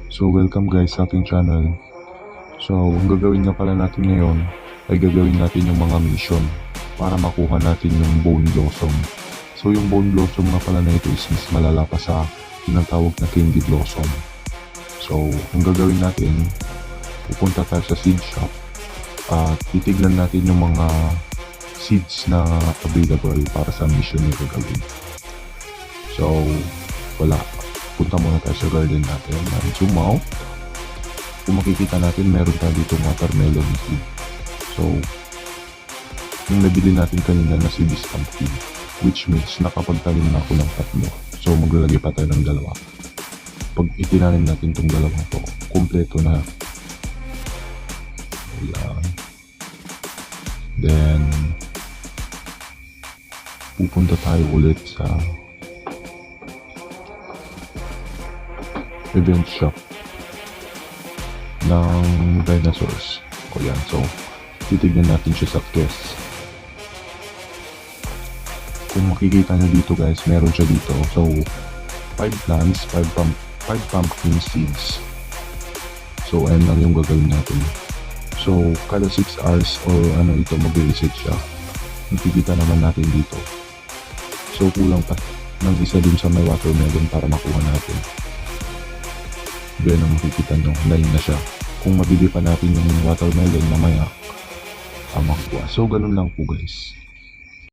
So welcome guys sa ating channel. So ang gagawin nga pala natin ngayon ay gagawin natin yung mga mission para makuha natin yung bone blossom. So yung bone blossom nga pala na ito is mas malala pa sa tinatawag na candy blossom. So ang gagawin natin, pupunta tayo sa seed shop at titignan natin yung mga seeds na available para sa mission na gagawin. So wala, punta muna tayo sa garden natin. Zoom out. Kung makikita natin, meron tayo dito watermelon seed. So, yung nabili natin kanina na seed is pumpkin, which means nakapagtanim na ako ng tatlo. So, maglalagay pa tayo ng dalawa. Pag itinanim natin itong dalawang to, kompleto na. Ayan. Then, pupunta tayo ulit sa event shop ng dinosaurs. O yan, so titignan natin siya sa quest. Kung makikita nyo dito guys, meron siya dito. So 5 plants, 5 pumpkin seeds. So ayan lang yung gagawin natin. So kada 6 hours or ito mag-reset siya. Nakikita naman natin dito. So kulang pa ng isa din sa may watermelon para makuha natin. Ganyan ang makikita nyo, 9 na siya. Kung mabili pa natin yung watermelon mamaya, makuha. So ganun lang po guys.